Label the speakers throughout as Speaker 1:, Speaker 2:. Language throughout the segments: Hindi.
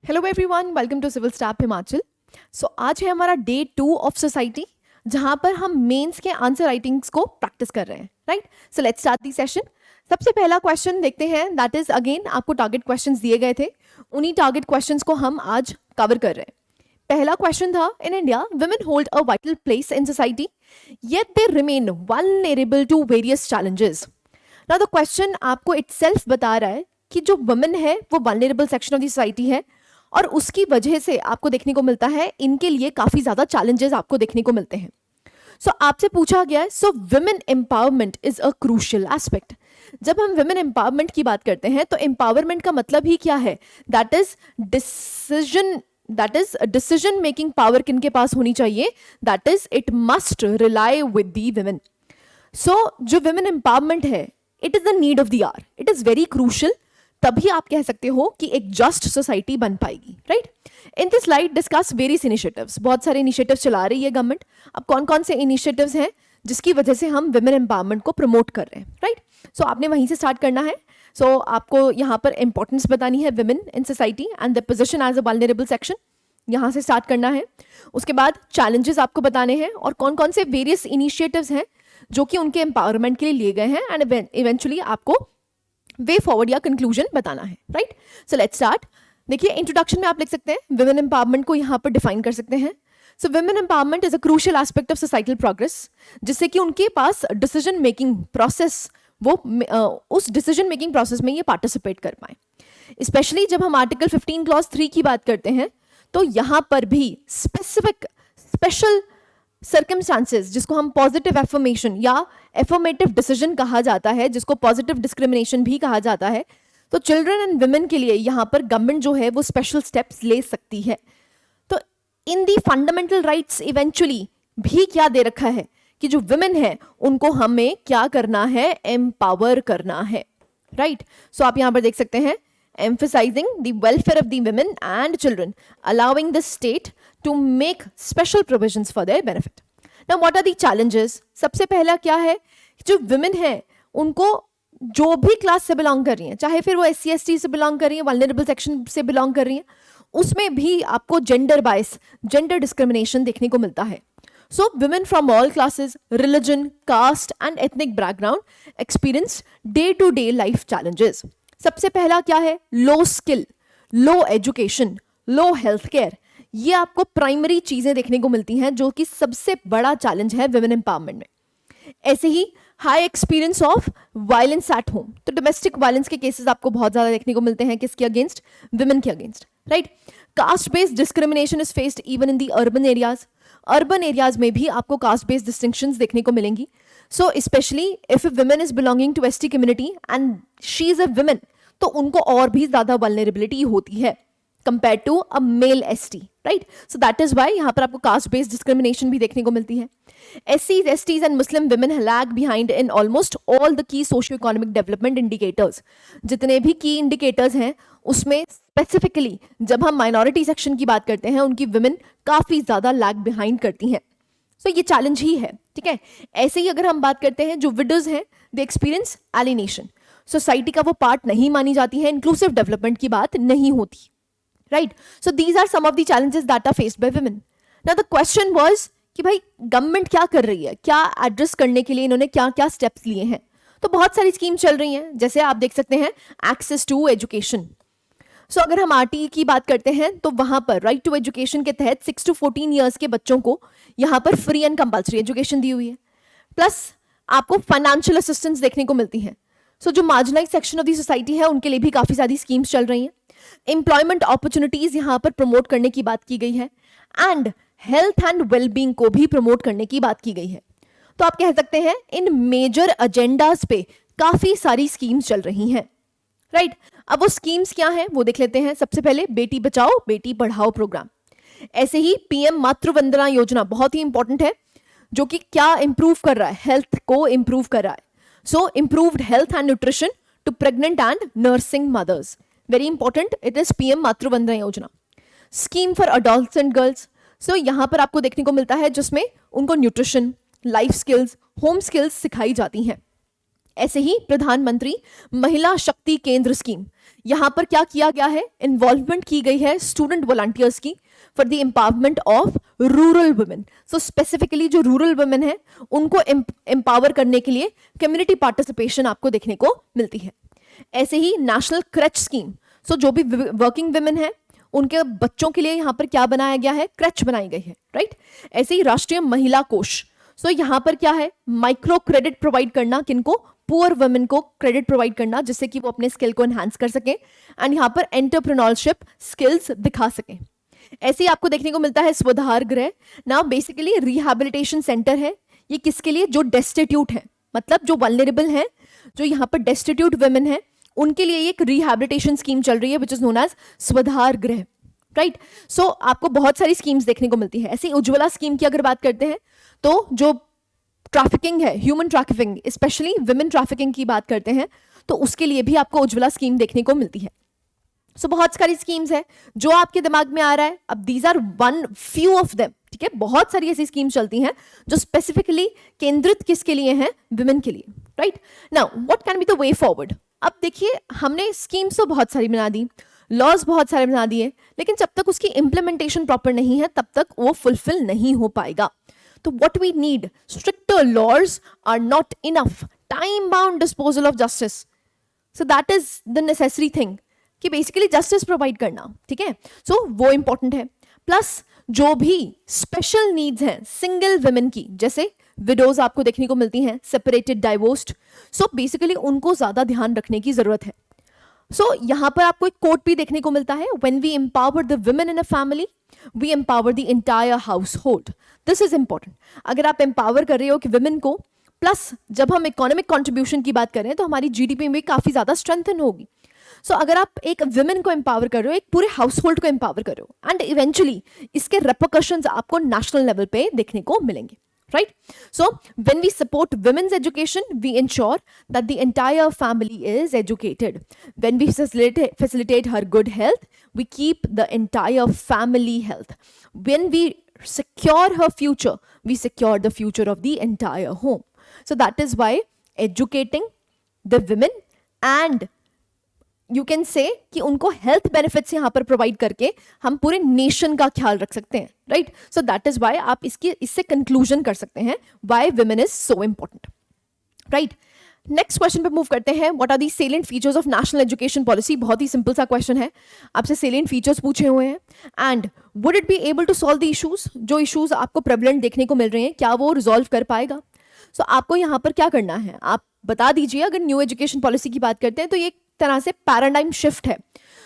Speaker 1: Hello everyone, welcome to civil staff Himachal. So आज है हमारा डे 2 ऑफ सोसाइटी, जहां पर हम मेंस के आंसर राइटिंग्स को प्रैक्टिस कर रहे हैं। Right, so let's start the session. सबसे पहला क्वेश्चन देखते हैं, दैट इज अगेन आपको टारगेट क्वेश्चंस दिए गए थे, उन्हीं टारगेट क्वेश्चंस को हम आज कवर कर रहे हैं। पहला क्वेश्चन था, in India women hold a vital place in society yet they remain vulnerable to various challenges. Now the question आपको इटसेल्फ बता रहा है कि जो वुमेन है वो vulnerable section of the society है, और उसकी वजह से आपको देखने को मिलता है इनके लिए काफी ज्यादा चैलेंजेस आपको देखने को मिलते हैं। सो आपसे पूछा गया है, सो women empowerment is a crucial aspect. जब हम वुमेन एम्पावरमेंट की बात करते हैं तो एम्पावरमेंट का मतलब ही क्या है? That is decision making power किनके पास होनी चाहिए? That is it must rely with the women. So जो वुमेन एम्पावरमेंट है, it is the need of the hour, it is very crucial. तभी आप कह सकते हो कि एक जस्ट सोसाइटी बन पाएगी। Right, in this slide discuss various initiatives. बहुत सारे इनिशिएटिव्स चला रही है गवर्नमेंट। अब कौन कौन से इनिशिएटिव्स हैं जिसकी वजह से हम वुमेन एम्पावरमेंट को प्रमोट कर रहे हैं? राइट, सो आपने वहीं से स्टार्ट करना है। सो आपको यहाँ पर इंपॉर्टेंस बतानी है women in society and the position as a vulnerable section, यहाँ से स्टार्ट करना है। उसके बाद चैलेंजेस आपको बताने हैं और कौन कौन से वेरियस इनिशिएटिव्स हैं जो कि उनके एम्पावरमेंट के लिए लिए गए हैं, एंड इवेंचुअली आपको वे फॉरवर्ड या कंक्लूजन बताना है। Right, so let's start. देखिए, इंट्रोडक्शन में आप लिख सकते हैं वुमेन एम्पावरमेंट को यहाँ पर डिफाइन कर सकते हैं। सो women empowerment is a crucial aspect of societal progress, जिससे कि उनके पास डिसीजन मेकिंग प्रोसेस, वो उस डिसीजन मेकिंग प्रोसेस में ये पार्टिसिपेट कर पाए। स्पेशली जब हम आर्टिकल 15 क्लॉज 3 की बात करते हैं तो यहाँ पर भी स्पेशल सर्कमस्टांसेस, जिसको हम पॉजिटिव एफर्मेशन या एफर्मेटिव डिसीजन कहा जाता है, जिसको पॉजिटिव डिस्क्रिमिनेशन भी कहा जाता है, तो चिल्ड्रन एंड वुमेन के लिए यहाँ पर गवर्नमेंट जो है वो स्पेशल स्टेप्स ले सकती है। तो इन दी फंडामेंटल राइट्स इवेंचुअली भी क्या दे रखा है कि जो वुमेन है उनको हमें क्या करना है? एम्पावर करना है। राइट, सो आप यहाँ पर देख सकते हैं, emphasizing the welfare of the women and children, allowing the state to make special provisions for their benefit. Now, what are the challenges? सबसे पहला क्या है? जो women है उनको जो भी क्लास से बिलोंग कर रही हैं, चाहे फिर वो SC/ST से बिलोंग कर रही हैं, वल्नरेबल सेक्शन से बिलोंग कर रही हैं, उसमें भी आपको जेंडर बायस, जेंडर डिस्क्रिमिनेशन देखने को मिलता है। So women from all classes, religion, caste and ethnic background experience day-to-day life challenges. सबसे पहला क्या है? लो स्किल, लो एजुकेशन, लो हेल्थ केयर। ये आपको प्राइमरी चीजें देखने को मिलती हैं जो कि सबसे बड़ा चैलेंज है वुमेन एम्पावरमेंट में। ऐसे ही high experience of violence at home, तो डोमेस्टिक वायलेंस के केसेस आपको बहुत ज्यादा देखने को मिलते हैं, किसके अगेंस्ट? वुमेन के against. Right, caste based discrimination is faced even in the urban areas. Urban areas में भी आपको कास्ट बेस्ड डिस्टिंक्शंस देखने को मिलेंगी। So specially if a women is belonging to ST community and she is a women, तो उनको और भी ज्यादा वल्नरेबिलिटी होती है compare to a male ST। Right, so that is why यहाँ पर आपको कास्ट बेस्ड डिस्क्रिमिनेशन भी देखने को मिलती है। SCs, STs and Muslim women lag behind in almost all the key socio economic development indicators. जितने भी की इंडिकेटर्स हैं उसमें स्पेसिफिकली जब हम माइनॉरिटी सेक्शन की बात करते हैं, उनकी वुमेन काफी ज्यादा लैग बिहाइंड करती हैं। सो ये चैलेंज ही है। ठीक है, ऐसे ही अगर हम बात करते हैं, जो विडोज हैं दे एक्सपीरियंस एलिनेशन, सोसाइटी का वो पार्ट नहीं मानी जाती है, इंक्लूसिव डेवलपमेंट की बात नहीं होती। Right, so these are some of the challenges that are faced by women. Now the question was कि भाई गवर्नमेंट क्या कर रही है, क्या एड्रेस करने के लिए इन्होंने क्या क्या स्टेप्स लिए हैं? तो बहुत सारी स्कीम चल रही हैं, जैसे आप देख सकते हैं एक्सेस टू एजुकेशन। सो अगर हम RTE की बात करते हैं तो वहां पर राइट टू एजुकेशन के तहत 6 to 14 ईयर्स के बच्चों को यहाँ पर फ्री एंड कंपल्सरी एजुकेशन दी हुई है, प्लस आपको फाइनेंशियल असिस्टेंस देखने को मिलती है। सो जो marginalise section of the society है उनके लिए भी काफी सारी स्कीम्स चल रही हैं। एम्प्लॉयमेंट अपॉर्चुनिटीज यहाँ पर प्रमोट करने की बात की गई है, एंड हेल्थ एंड वेलबींग को भी प्रमोट करने की बात की गई है। तो आप कह सकते हैं इन मेजर एजेंडाज पे काफी सारी स्कीम्स चल रही हैं। राइट, अब वो स्कीम्स क्या हैं वो देख लेते हैं। सबसे पहले बेटी बचाओ बेटी पढ़ाओ प्रोग्राम, ऐसे ही PM मातृ वंदना योजना बहुत ही इंपॉर्टेंट है, जो कि क्या इंप्रूव कर रहा है? हेल्थ को इंप्रूव कर रहा है। So improved health and nutrition to pregnant and nursing mothers, very important, it is PM Matru Vandana Yojana. Scheme for adolescent girls, so यहाँ पर आपको देखने को मिलता है जिसमें उनको nutrition, life skills, home skills सिखाई जाती हैं। ऐसे ही प्रधानमंत्री महिला शक्ति केंद्र स्कीम, यहाँ पर क्या किया गया है, इन्वॉल्वमेंट की गई है स्टूडेंट वॉलंटियर्स की for the empowerment of rural women. So specifically जो रूरल वुमेन है उनको एम्पावर करने के लिए कम्युनिटी पार्टिसिपेशन आपको देखने को मिलती है। ऐसे ही नेशनल क्रच स्कीम, सो जो भी वर्किंग वुमेन है उनके बच्चों के लिए यहाँ पर क्या बनाया गया है, क्रच बनाई गई है, राइट। ऐसे ही राष्ट्रीय महिला कोष, सो यहाँ पर क्या है, माइक्रो क्रेडिट प्रोवाइड करना, किनको, पुअर वुमेन को क्रेडिट प्रोवाइड करना जिससे कि वो अपने स्किल को एनहांस कर सके एंड यहाँ पर एंटरप्रेन्योरशिप स्किल्स दिखा सके। ऐसे ही आपको देखने को मिलता है स्वधार गृह। नाउ बेसिकली रिहैबिलिटेशन सेंटर है, ये किसके लिए, जो डेस्टिट्यूट है, मतलब जो वल्नरेबल है, जो यहाँ पर डेस्टिट्यूट वुमेन है उनके लिए एक रिहैबिलिटेशन स्कीम चल रही है विच इज नोन एज स्वधार गृह, राइट। सो आपको बहुत सारी स्कीम्स देखने को मिलती है। ऐसे ही उज्ज्वला स्कीम की अगर बात करते हैं तो जो ट्रैफिकिंग है, human trafficking, specially women trafficking की बात करते हैं तो उसके लिए भी आपको उज्ज्वला स्कीम देखने को मिलती है। सो बहुत सारी स्कीम्स है जो आपके दिमाग में आ रहा है, अब these are one few of them, ठीक है। बहुत सारी ऐसी स्कीम्स चलती हैं जो स्पेसिफिकली केंद्रित किसके लिए हैं, विमेन के लिए, right. Now what can be the way forward. अब देखिए हमने स्कीम्स तो बहुत सारी बना दी, लॉज बहुत सारे बना दिए, लेकिन जब तक उसकी इंप्लीमेंटेशन प्रॉपर नहीं है तब तक वो फुलफिल नहीं हो पाएगा। तो what we need, stricter laws are not enough, time bound disposal of justice, so that is the necessary thing कि बेसिकली जस्टिस प्रोवाइड करना, ठीक है। सो वो इंपॉर्टेंट है। प्लस जो भी स्पेशल नीड्स हैं सिंगल वुमेन की, जैसे विडोज आपको देखने को मिलती हैं, सेपरेटेड, डाइवोर्स्ड, सो बेसिकली उनको ज्यादा ध्यान रखने की जरूरत है। सो यहाँ पर आपको एक कोट भी देखने को मिलता है, when we empower the women in a family we empower the entire household. This is important. अगर आप एम्पावर कर रहे हो कि वुमेन को, प्लस जब हम इकोनॉमिक कंट्रीब्यूशन की बात करें तो हमारी जीडीपी में काफी ज्यादा स्ट्रेंथन होगी। सो अगर आप एक वुमेन को एम्पावर कर रहे हो, एक पूरे हाउस होल्ड को एम्पावर कर रहे हो, एंड इवेंचुअली इसके रेपरकशंस आपको नेशनल लेवल पे देखने को मिलेंगे, right? So when we support women's education, we ensure that the entire family is educated. When we facilitate her good health, we keep the entire family health. When we secure her future, we secure the future of the entire home. So that is why educating the women and you can say कि उनको हेल्थ बेनिफिट्स यहाँ पर प्रोवाइड करके हम पूरे नेशन का ख्याल रख सकते हैं, right. So that is why आप इससे कंक्लूजन कर सकते हैं why women is so important, right. Next question पे मूव करते हैं, what are the salient features of national education policy. बहुत ही सिंपल सा क्वेश्चन है, आपसे सेलिएंट फीचर्स पूछे हुए हैं and would it be able to solve the issues. जो इश्यूज आपको प्रेवलेंट देखने को मिल रहे हैं क्या वो रिजॉल्व कर पाएगा। सो आपको यहाँ पर क्या करना है, आप बता दीजिए। अगर न्यू एजुकेशन पॉलिसी की बात करते हैं तो ये तरह से पैराडाइम शिफ्ट है।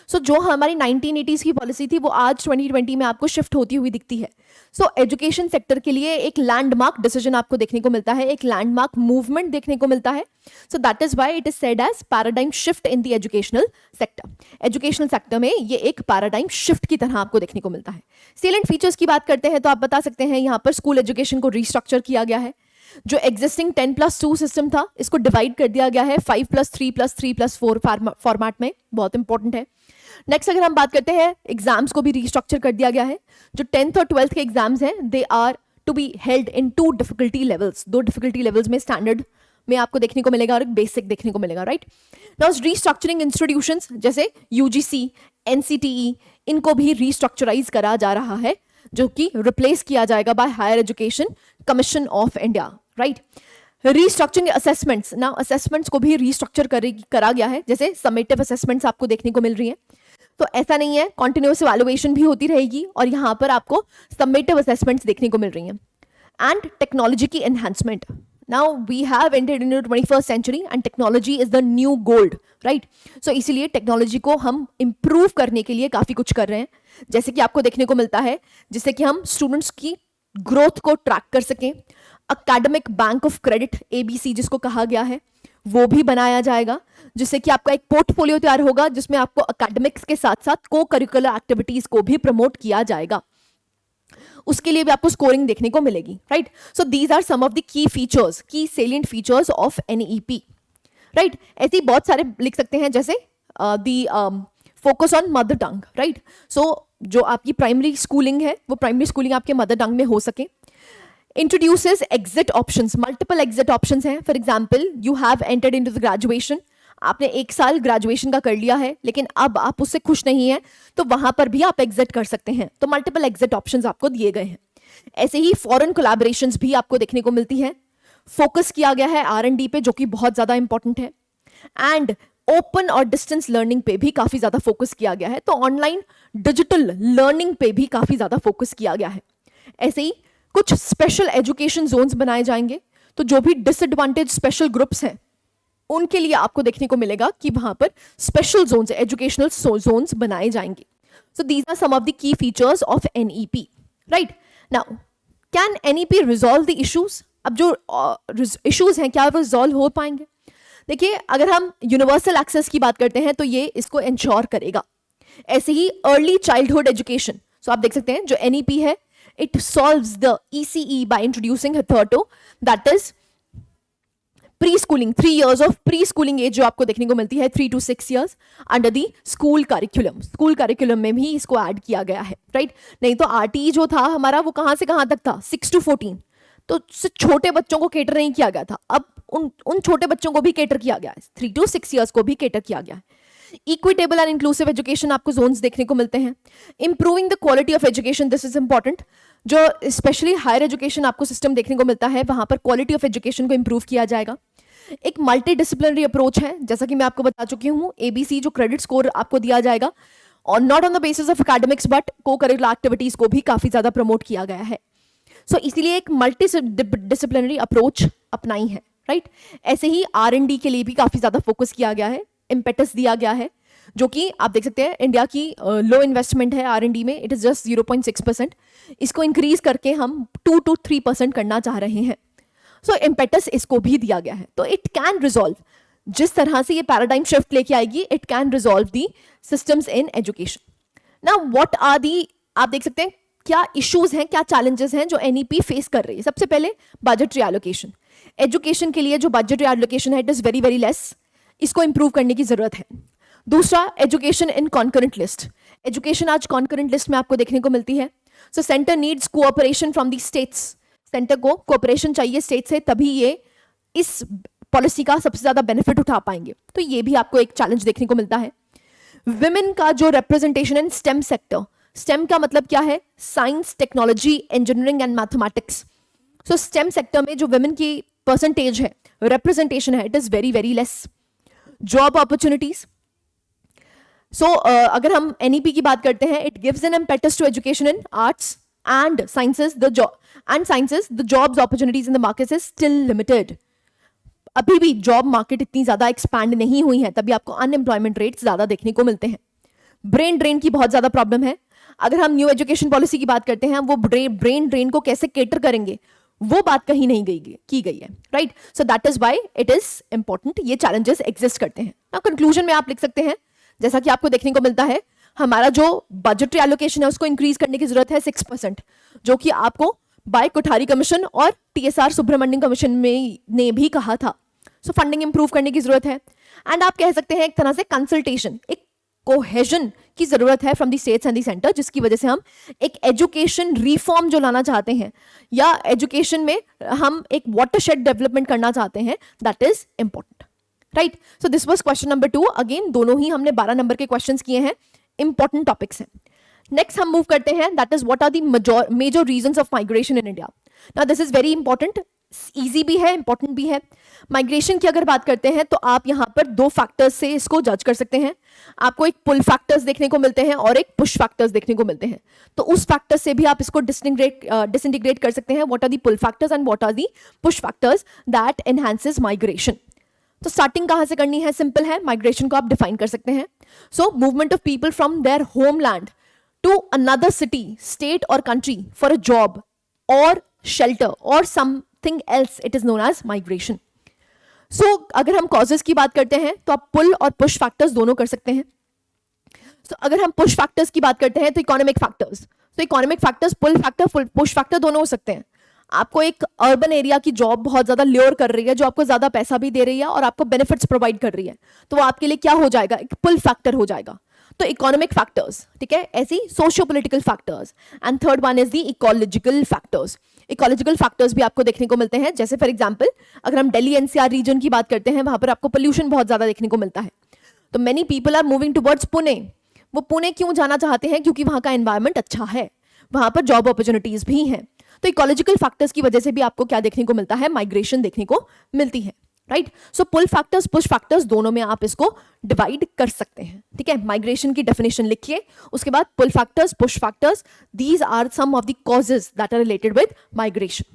Speaker 1: सो जो हमारी 1980s की पॉलिसी थी वो आज 2020 में आपको शिफ्ट होती हुई दिखती है। सो एजुकेशन सेक्टर के लिए एक लैंडमार्क डिसीजन आपको देखने को मिलता है, एक लैंडमार्क मूवमेंट देखने को मिलता है। So that is why it is said as paradigm shift in the educational sector. Educational sector में ये एक पैराडाइम शिफ्ट की तरह आपको देखने को मिलता है। सेलेंट फीचर्स की बात करते हैं तो आप बता सकते हैं यहाँ पर स्कूल एजुकेशन को रिस्ट्रक्चर किया गया है। जो एग्जिस्टिंग 10+2 सिस्टम था इसको डिवाइड कर दिया गया है 5+3+3+4 फॉर्मेट में, बहुत इंपॉर्टेंट है। नेक्स्ट अगर हम बात करते हैं एग्जाम्स को भी रिस्ट्रक्चर कर दिया गया है। जो 10th और 12th के एग्जाम्स हैं they are to be held in 2 difficulty levels. 2 difficulty levels में स्टैंडर्ड में आपको देखने को मिलेगा और एक बेसिक देखने को मिलेगा, राइट। नाउ रिस्ट्रक्चरिंग इंस्टीट्यूशंस जैसे यूजीसी, एनसीटीई, इनको भी रिस्ट्रक्चराइज करा जा रहा है जो कि रिप्लेस किया जाएगा by higher education commission of India, right. Restructuring assessments, now assessments को भी रिस्ट्रक्चर करा गया है। जैसे समेटिव असेसमेंट्स आपको देखने को मिल रही है, तो ऐसा नहीं है, कॉन्टिन्यूअस इवैल्यूएशन भी होती रहेगी और यहाँ पर आपको समेटिव असेसमेंट्स देखने को मिल रही हैं। एंड टेक्नोलॉजी की enhancement, now we have entered into 21st century and technology is the new gold, right. So इसीलिए टेक्नोलॉजी को हम इंप्रूव करने के लिए काफी कुछ कर रहे हैं, जैसे कि आपको देखने को मिलता है, जिससे कि हम स्टूडेंट्स की ग्रोथ को ट्रैक कर सकें। Academic bank of credit ABC जिसको कहा गया है वो भी बनाया जाएगा, जिससे कि आपका एक पोर्टफोलियो तैयार होगा जिसमें आपको एकेडमिक्स के साथ साथ को करिकुलर एक्टिविटीज को भी प्रमोट किया जाएगा। उसके लिए भी आपको स्कोरिंग देखने को मिलेगी, right. So these are some of the key features, key salient features of NEP, right. ऐसे ही बहुत सारे लिख सकते हैं, जैसे the focus on mother tongue, right. So जो आपकी प्राइमरी स्कूलिंग है वो प्राइमरी स्कूलिंग आपके मदर टंग में हो सके। Introduces exit options, multiple exit options हैं। For example, you have entered into the graduation, आपने 1 साल ग्रेजुएशन का कर लिया है लेकिन अब आप उससे खुश नहीं हैं, तो वहां पर भी आप एग्जिट कर सकते हैं। तो मल्टीपल एग्जिट ऑप्शंस आपको दिए गए हैं। ऐसे ही फॉरेन कोलैबोरेशंस भी आपको देखने को मिलती है। फोकस किया गया है R&D पे, जो कि बहुत ज्यादा इंपॉर्टेंट है। एंड ओपन और डिस्टेंस लर्निंग पे भी काफी ज्यादा फोकस किया गया है। तो ऑनलाइन डिजिटल लर्निंग पे भी काफी ज्यादा फोकस किया गया है। ऐसे ही कुछ स्पेशल एजुकेशन जोन्स बनाए जाएंगे। तो जो भी डिसएडवांटेज स्पेशल ग्रुप्स हैं उनके लिए आपको देखने को मिलेगा कि वहां पर स्पेशल जोन्स, एजुकेशनल जोन्स बनाए जाएंगे। So these are some of the key features of NEP, right. Now can NEP resolve the issues? अब जो इश्यूज हैं क्या रिजॉल्व हो पाएंगे? देखिए, अगर हम यूनिवर्सल एक्सेस की बात करते हैं तो ये इसको इंश्योर करेगा। ऐसे ही अर्ली चाइल्डहुड एजुकेशन, सो आप देख सकते हैं जो NEP है, it solves the ECE by introducing hitherto, that is pre schooling, 3 years of pre schooling age जो आपको देखने को मिलती है 3 to 6 years under the school curriculum. School curriculum में भी इसको ऐड किया गया है, राइट। नहीं तो RTE जो था हमारा वो कहां से कहां तक था, 6 to 14, तो छोटे बच्चों को केटर नहीं किया गया था। अब उन छोटे बच्चों को भी केटर किया गया है, 3 to 6 years को भी केटर किया गया है। इक्विटेबल एंड इंक्लूसिव एजुकेशन आपको जोन्स देखने को मिलते हैं। Improving the quality of education, this is important. जो स्पेशली हायर एजुकेशन आपको सिस्टम देखने को मिलता है वहां पर क्वालिटी ऑफ एजुकेशन को इंप्रूव किया जाएगा। एक मल्टी डिसिप्लिनरी अप्रोच है, जैसा कि मैं आपको बता चुकी हूं। ABC जो क्रेडिट स्कोर आपको दिया जाएगा और not on the basis of academics but को करिकुलर एक्टिविटीज को भी काफी ज्यादा प्रमोट किया गया है। सो इसीलिए एक मल्टी डिसिप्लिनरी अप्रोच अपनाई है, राइट। ऐसे ही R&D के लिए भी काफी ज्यादा फोकस किया गया है, इम्पेटस दिया गया है, जो कि आप देख सकते हैं इंडिया की लो इन्वेस्टमेंट है R&D में, इट इज जस्ट 0.6%। इसको इंक्रीज करके हम 2 to 3% करना चाह रहे हैं। सो इम्पेटस इसको भी दिया गया है। तो इट कैन रिजॉल्व, जिस तरह से ये पैराडाइम शिफ्ट लेके आएगी, it can resolve the systems in education. Now what are the, आप देख सकते हैं क्या इश्यूज हैं, क्या चैलेंजेस हैं जो NEP फेस कर रही है। सबसे पहले बजटरी एलोकेशन। एजुकेशन के लिए जो बजटरी एलोकेशन है it is very very less, इसको इंप्रूव करने की जरूरत है। दूसरा, education in concurrent list. Education आज कॉन्करेंट लिस्ट में आपको देखने को मिलती है। So centre needs cooperation from the states. Centre को कोऑपरेशन चाहिए स्टेट से, तभी ये इस पॉलिसी का सबसे ज्यादा बेनिफिट उठा पाएंगे। तो ये भी आपको एक चैलेंज देखने को मिलता है। विमेन का जो representation in stem sector, stem का मतलब क्या है, science, technology, engineering and mathematics. So stem sector में जो विमेन की परसेंटेज है, रिप्रेजेंटेशन है, it is very very less. Job opportunities, so अगर हम NEP की बात करते हैं, it gives an impetus to education in arts and sciences, the jobs opportunities in the market is still limited. अभी भी जॉब मार्केट इतनी ज्यादा एक्सपैंड नहीं हुई है, तभी आपको अनएम्प्लॉयमेंट रेट ज्यादा देखने को मिलते हैं। ब्रेन ड्रेन की बहुत ज्यादा प्रॉब्लम है। अगर हम न्यू एजुकेशन पॉलिसी की बात करते हैं, वो ब्रेन ड्रेन को कैसे केटर करेंगे वो बात कहीं नहीं की गई है, right. So that is why it is important, ये चैलेंजेस एग्जिस्ट करते हैं। नाउ कंक्लूजन में आप लिख सकते हैं, जैसा कि आपको देखने को मिलता है, हमारा जो बजटरी एलोकेशन है उसको इंक्रीज करने की जरूरत है 6%, जो कि आपको बाय कोठारी कमीशन और TSR सुब्रमण्यम कमीशन में ने भी कहा था। सो फंडिंग इंप्रूव करने की जरूरत है। एंड आप कह सकते हैं एक तरह से कंसल्टेशन, एक कोहेजन की जरूरत है from the states and the centre, जिसकी वजह से हम एक एजुकेशन रिफॉर्म जो लाना चाहते हैं या एजुकेशन में हम एक वाटरशेड डेवलपमेंट करना चाहते हैं, that is important, right. So this was question number 2। Again दोनों ही हमने 12 नंबर के क्वेश्चंस किए हैं, इंपॉर्टेंट टॉपिक्स हैं। नेक्स्ट हम मूव करते हैं, that is what are the major reasons of migration in India. Now this is very important, easy भी है, इंपॉर्टेंट भी है। माइग्रेशन की अगर बात करते हैं तो आप यहां पर 2 फैक्टर्स से इसको जज कर सकते हैं। आपको एक पुल फैक्टर्स देखने को मिलते हैं और एक पुश फैक्टर्स देखने को मिलते हैं। तो उस फैक्टर से भी आप इसको डिसइंटीग्रेट कर सकते हैं। What are the pull factors and what are the push factors that enhances migration. तो स्टार्टिंग कहां से करनी है, सिंपल है, माइग्रेशन को आप डिफाइन कर सकते हैं। So movement of people from their homeland to another city, state और कंट्री फॉर अ जॉब और शेल्टर और something else, it is known as migration. So अगर हम कॉजेस की बात करते हैं तो आप पुल और पुश फैक्टर्स दोनों कर सकते हैं। सो अगर हम पुश फैक्टर्स की बात करते हैं तो इकोनॉमिक फैक्टर्स, तो economic factors pull factor push factor दोनों हो सकते हैं। आपको एक अर्बन एरिया की जॉब बहुत ज्यादा ल्योर कर रही है, जो आपको ज्यादा पैसा भी दे रही है और आपको बेनिफिट्स प्रोवाइड कर रही है, तो वो आपके लिए क्या हो जाएगा, एक पुल फैक्टर हो जाएगा। तो इकोनॉमिक फैक्टर्स, ठीक है, ऐसी socio political factors. And third one is the ecological factors. Ecological factors भी आपको देखने को मिलते हैं, जैसे फॉर एग्जांपल अगर हम दिल्ली एनसीआर रीजन की बात करते हैं, वहां पर आपको पोल्यूशन बहुत ज्यादा देखने को मिलता है, तो many people are moving towards Pune. वो पुणे क्यों जाना चाहते हैं? क्योंकि वहां का एनवायरमेंट अच्छा है, वहां पर जॉब अपॉर्चुनिटीज भी हैं। तो इकोलॉजिकल फैक्टर्स की वजह से भी आपको क्या देखने को मिलता है? माइग्रेशन देखने को मिलती है, राइट। सो पुल फैक्टर्स, पुश फैक्टर्स, दोनों में आप इसको डिवाइड कर सकते हैं, ठीक है। माइग्रेशन की डेफिनेशन लिखिए, उसके बाद pull factors, push factors, these are some of the causes that are related with migration.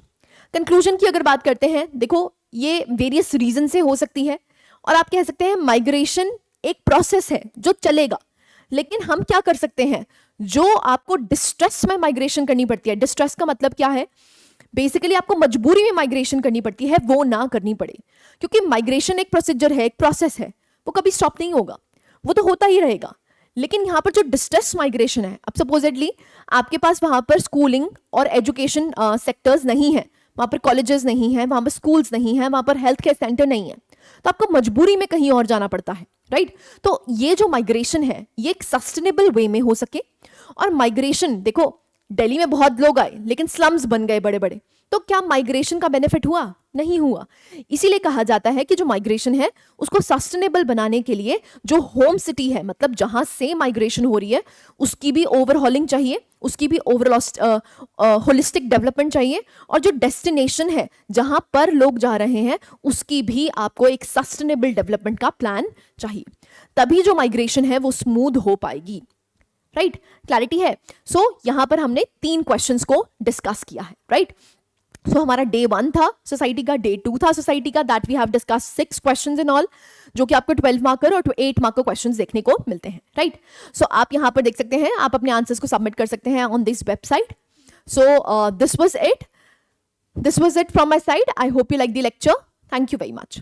Speaker 1: Conclusion की अगर बात करते हैं, देखो ये वेरियस रीजन से हो सकती है, और आप कह सकते हैं माइग्रेशन एक प्रोसेस है जो चलेगा, लेकिन हम क्या कर सकते हैं? जो आपको डिस्ट्रेस में माइग्रेशन करनी पड़ती है, डिस्ट्रेस का मतलब क्या है? बेसिकली आपको मजबूरी में माइग्रेशन करनी पड़ती है, वो ना करनी पड़े, क्योंकि माइग्रेशन एक प्रोसीजर है, एक प्रोसेस है, वो कभी स्टॉप नहीं होगा, वो तो होता ही रहेगा। लेकिन यहाँ पर जो डिस्ट्रेस माइग्रेशन है, अब सपोजेडली आपके पास वहां पर स्कूलिंग और एजुकेशन सेक्टर्स नहीं है, वहां पर कॉलेजेस नहीं है, वहां पर स्कूल्स नहीं है, वहां पर हेल्थ केयर सेंटर नहीं है, तो आपको मजबूरी में कहीं और जाना पड़ता है, राइट। तो ये जो माइग्रेशन है ये एक सस्टेनेबल वे में हो सके। और माइग्रेशन देखो, दिल्ली में बहुत लोग आए लेकिन स्लम्स बन गए बड़े बड़े, तो क्या माइग्रेशन का बेनिफिट हुआ? नहीं हुआ। इसीलिए कहा जाता है कि जो माइग्रेशन है उसको सस्टेनेबल बनाने के लिए जो होम सिटी है, मतलब जहां से माइग्रेशन हो रही है, उसकी भी ओवरहॉलिंग चाहिए, उसकी भी ओवरऑल होलिस्टिक डेवलपमेंट चाहिए, और जो डेस्टिनेशन है जहां पर लोग जा रहे हैं उसकी भी आपको एक सस्टेनेबल डेवलपमेंट का प्लान चाहिए, तभी जो माइग्रेशन है वो स्मूथ हो पाएगी, राइट। क्लैरिटी है? सो यहां पर हमने 3 क्वेश्चंस को डिस्कस किया है, राइट। सो हमारा डे 1 था सोसाइटी का, डे 2 था सोसाइटी का, that we have discuss 6 questions in all, जो कि आपको 12 मार्कर और 8 मार्कर क्वेश्चंस देखने को मिलते हैं, राइट। सो आप यहां पर देख सकते हैं, आप अपने आंसर्स को सबमिट कर सकते हैं on this website. So this was it from my side. I hope you like the lecture. Thank you very much.